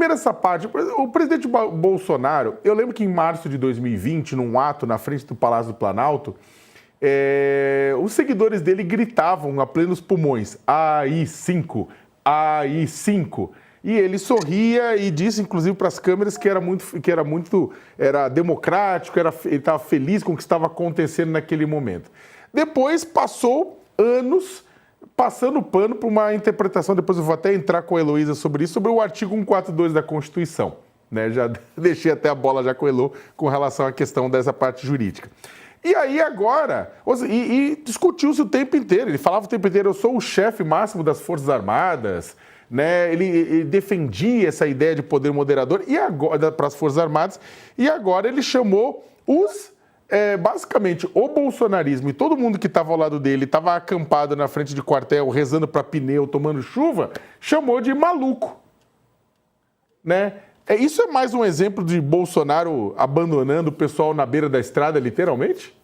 primeiro essa parte. O presidente Bolsonaro, eu lembro que em março de 2020, num ato na frente do Palácio do Planalto, os seguidores dele gritavam a plenos pulmões: AI-5, AI-5. E ele sorria e disse, inclusive, para as câmeras que era democrático, ele estava feliz com o que estava acontecendo naquele momento. Depois passou anos passando pano para uma interpretação, depois eu vou até entrar com a Heloísa sobre isso, sobre o artigo 142 da Constituição. Né? Já deixei até a bola já com o Elo com relação à questão dessa parte jurídica. E aí agora, discutiu-se o tempo inteiro, ele falava o tempo inteiro: eu sou o chefe máximo das Forças Armadas, né? Ele defendia essa ideia de poder moderador e agora para as Forças Armadas, e agora ele chamou basicamente o bolsonarismo e todo mundo que estava ao lado dele, estava acampado na frente de quartel, rezando para pneu, tomando chuva, chamou de maluco, né? Isso é mais um exemplo de Bolsonaro abandonando o pessoal na beira da estrada, literalmente?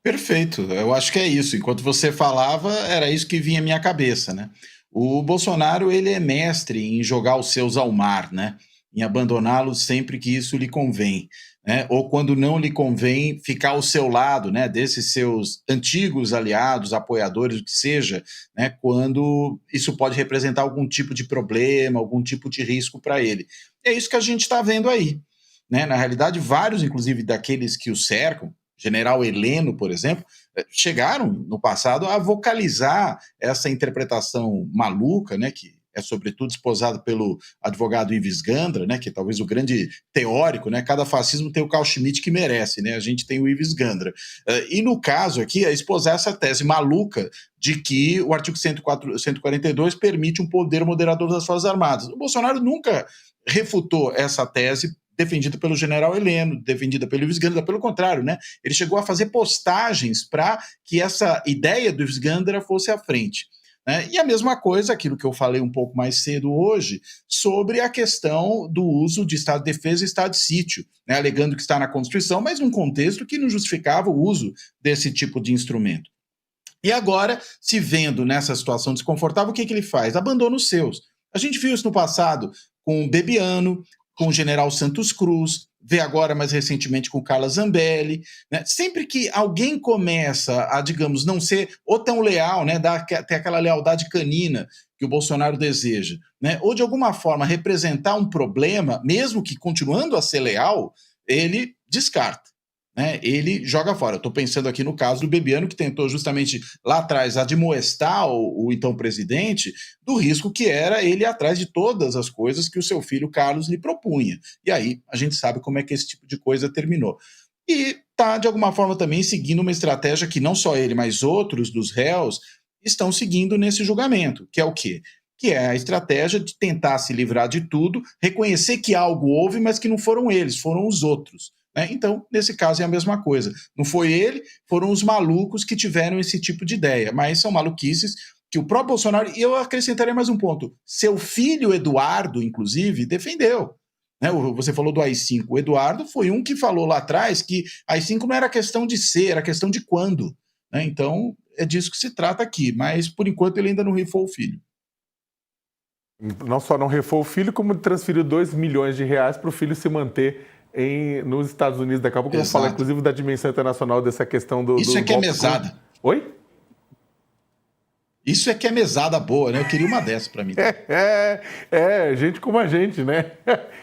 Perfeito, eu acho que é isso. Enquanto você falava, era isso que vinha à minha cabeça, né? O Bolsonaro, ele é mestre em jogar os seus ao mar, né? Em abandoná-los sempre que isso lhe convém, né? Ou quando não lhe convém, ficar ao seu lado, né? Desses seus antigos aliados, apoiadores, o que seja, né? Quando isso pode representar algum tipo de problema, algum tipo de risco para ele. É isso que a gente está vendo aí, né? Na realidade, vários, inclusive, daqueles que o cercam, General Heleno, por exemplo, chegaram no passado a vocalizar essa interpretação maluca, né, que é sobretudo esposada pelo advogado Ives Gandra, né, que é talvez o grande teórico, né, cada fascismo tem o Carl Schmitt que merece, né, a gente tem o Ives Gandra. E no caso aqui, é esposar essa tese maluca de que o artigo 142 permite um poder moderador das Forças Armadas. O Bolsonaro nunca refutou essa tese defendida pelo general Heleno, defendida pelo Ives Gandra, pelo contrário, né? Ele chegou a fazer postagens para que essa ideia do Ives Gandra fosse à frente. Né? E a mesma coisa, aquilo que eu falei um pouco mais cedo hoje, sobre a questão do uso de estado de defesa e estado de sítio, né? Alegando que está na Constituição, mas num contexto que não justificava o uso desse tipo de instrumento. E agora, se vendo nessa situação desconfortável, o que ele faz? Abandona os seus. A gente viu isso no passado com o Bebiano, com o general Santos Cruz, vê agora mais recentemente com o Carla Zambelli, né? Sempre que alguém começa a, digamos, não ser ou tão leal, né, ter aquela lealdade canina que o Bolsonaro deseja, né, ou de alguma forma representar um problema, mesmo que continuando a ser leal, ele descarta. Né, ele joga fora. Eu estou pensando aqui no caso do Bebiano, que tentou justamente lá atrás admoestar o então presidente do risco que era ele ir atrás de todas as coisas que o seu filho Carlos lhe propunha. E aí a gente sabe como é que esse tipo de coisa terminou. E está, de alguma forma, também seguindo uma estratégia que não só ele, mas outros dos réus estão seguindo nesse julgamento, que é o quê? Que é a estratégia de tentar se livrar de tudo, reconhecer que algo houve, mas que não foram eles, foram os outros. Então, nesse caso, é a mesma coisa. Não foi ele, foram os malucos que tiveram esse tipo de ideia. Mas são maluquices que o próprio Bolsonaro... E eu acrescentaria mais um ponto. Seu filho, Eduardo, inclusive, defendeu. Você falou do AI-5. O Eduardo foi um que falou lá atrás que AI-5 não era questão de ser, era questão de quando. Então, é disso que se trata aqui. Mas, por enquanto, ele ainda não rifou o filho. Não só não rifou o filho, como transferiu 2 milhões de reais para o filho se manter nos Estados Unidos. Daqui a pouco eu vou falar, inclusive, da dimensão internacional dessa questão do... Isso é que é mesada. Oi? Isso é que é mesada boa, né? Eu queria uma dessa para mim. Gente como a gente, né?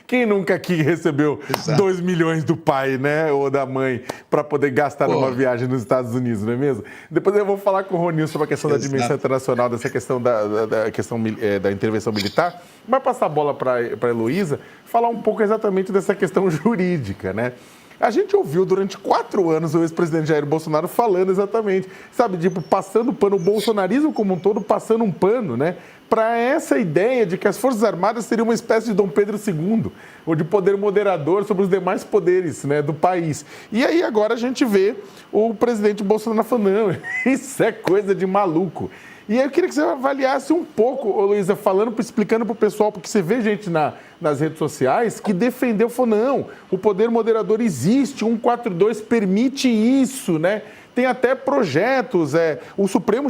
Quem nunca aqui recebeu 2 milhões do pai, né? Ou da mãe, para poder gastar numa viagem nos Estados Unidos, não é mesmo? Depois eu vou falar com o Ronil sobre a questão da dimensão internacional, dessa questão da intervenção militar. Vai passar a bola para a Heloísa falar um pouco exatamente dessa questão jurídica, né? A gente ouviu durante 4 anos o ex-presidente Jair Bolsonaro falando exatamente, sabe, tipo, passando pano, o bolsonarismo como um todo passando um pano, né, para essa ideia de que as Forças Armadas seriam uma espécie de Dom Pedro II, ou de poder moderador sobre os demais poderes, né, do país. E aí agora a gente vê o presidente Bolsonaro falando, não, isso é coisa de maluco. E aí eu queria que você avaliasse um pouco, ô Luísa, explicando para o pessoal, porque você vê gente nas redes sociais que defendeu, falou, não, o poder moderador existe, 142 permite isso, né? Tem até projetos, o Supremo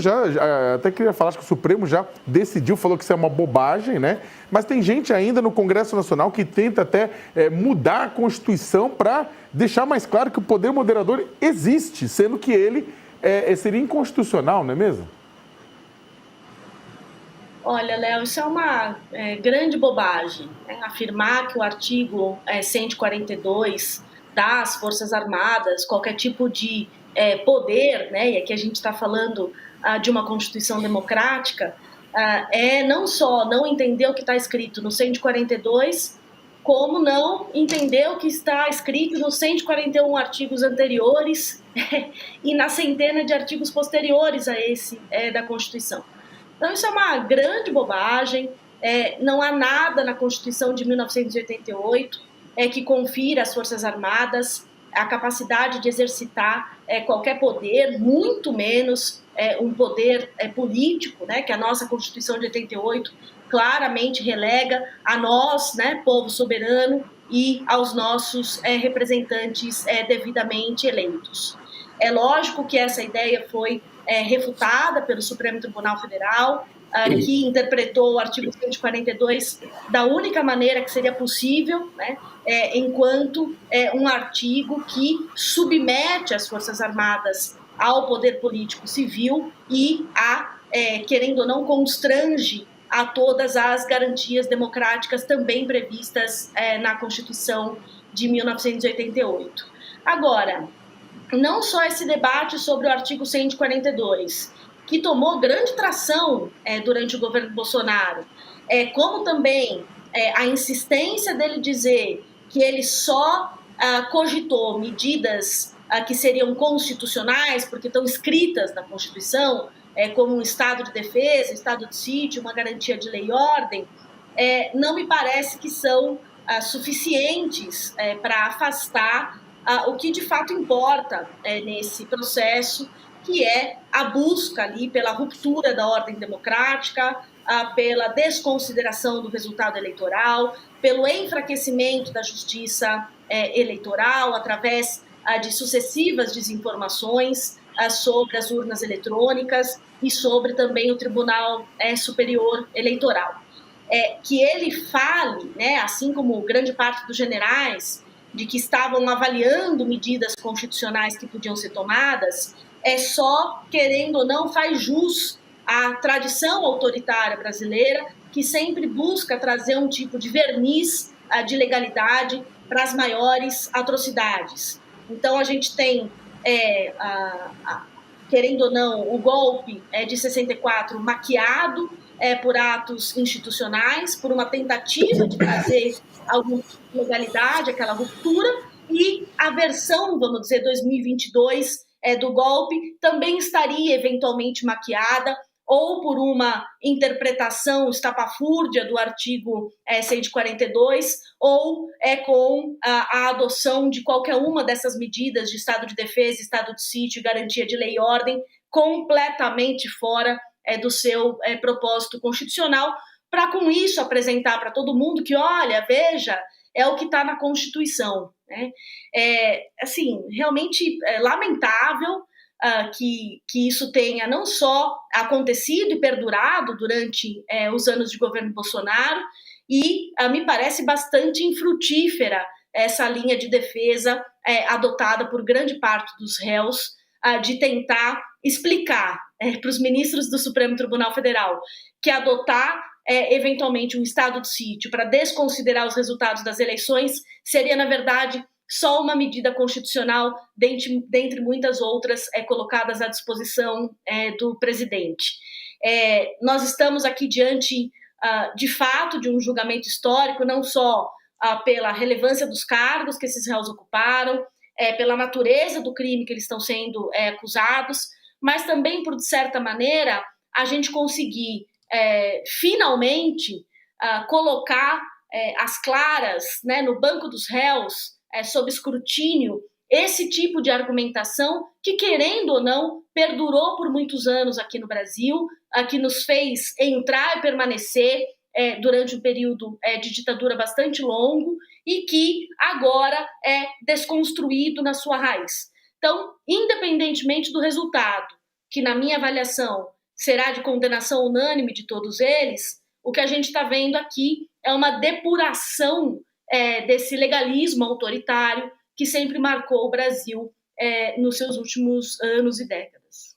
até queria falar, acho que o Supremo já decidiu, falou que isso é uma bobagem, né? Mas tem gente ainda no Congresso Nacional que tenta até mudar a Constituição para deixar mais claro que o poder moderador existe, sendo que ele seria inconstitucional, não é mesmo? Olha, Léo, isso é uma grande bobagem, né? Afirmar que o artigo 142 dá às Forças Armadas qualquer tipo de poder, né? E aqui a gente está falando de uma Constituição democrática, não só não entender o que está escrito no 142, como não entender o que está escrito nos 141 artigos anteriores e na centena de artigos posteriores a esse da Constituição. Então, isso é uma grande bobagem. Não há nada na Constituição de 1988 que confira às Forças Armadas a capacidade de exercitar qualquer poder, muito menos um poder político, né, que a nossa Constituição de 88 claramente relega a nós, né, povo soberano, e aos nossos representantes devidamente eleitos. É lógico que essa ideia foi refutada pelo Supremo Tribunal Federal, que interpretou o artigo 142 da única maneira que seria possível, né, enquanto um artigo que submete as Forças Armadas ao poder político civil e querendo ou não, constrange a todas as garantias democráticas também previstas na Constituição de 1988. Agora, não só esse debate sobre o artigo 142, que tomou grande tração durante o governo Bolsonaro, como também a insistência dele dizer que ele só cogitou medidas que seriam constitucionais, porque estão escritas na Constituição, como um estado de defesa, estado de sítio, uma garantia de lei e ordem, não me parece que são suficientes para afastar o que de fato importa nesse processo, que é a busca ali pela ruptura da ordem democrática, pela desconsideração do resultado eleitoral, pelo enfraquecimento da justiça eleitoral através de sucessivas desinformações sobre as urnas eletrônicas e sobre também o Tribunal Superior Eleitoral. Que ele fale, né, assim como grande parte dos generais, de que estavam avaliando medidas constitucionais que podiam ser tomadas, só, querendo ou não, faz jus à tradição autoritária brasileira, que sempre busca trazer um tipo de verniz de legalidade para as maiores atrocidades. Então, a gente tem, querendo ou não, o golpe de 64 maquiado por atos institucionais, por uma tentativa de trazer alguma legalidade, aquela ruptura, e a versão, vamos dizer, 2022 do golpe também estaria eventualmente maquiada ou por uma interpretação estapafúrdia do artigo 142, ou com a adoção de qualquer uma dessas medidas de estado de defesa, estado de sítio e garantia de lei e ordem, completamente fora do seu propósito constitucional, para com isso apresentar para todo mundo que, olha, veja, é o que está na Constituição, né? Assim, realmente lamentável que isso tenha não só acontecido e perdurado durante os anos de governo Bolsonaro, e me parece bastante infrutífera essa linha de defesa adotada por grande parte dos réus, de tentar explicar para os ministros do Supremo Tribunal Federal que adotar eventualmente um estado de sítio para desconsiderar os resultados das eleições seria, na verdade, só uma medida constitucional dentre muitas outras colocadas à disposição do presidente. Nós estamos aqui diante, de fato, de um julgamento histórico, não só pela relevância dos cargos que esses réus ocuparam, pela natureza do crime que eles estão sendo acusados, mas também por, de certa maneira, a gente conseguir finalmente colocar às claras, né, no banco dos réus, sob escrutínio, esse tipo de argumentação que, querendo ou não, perdurou por muitos anos aqui no Brasil, que nos fez entrar e permanecer durante um período de ditadura bastante longo e que agora é desconstruído na sua raiz. Então, independentemente do resultado, que na minha avaliação será de condenação unânime de todos eles, o que a gente está vendo aqui é uma depuração desse legalismo autoritário que sempre marcou o Brasil nos seus últimos anos e décadas.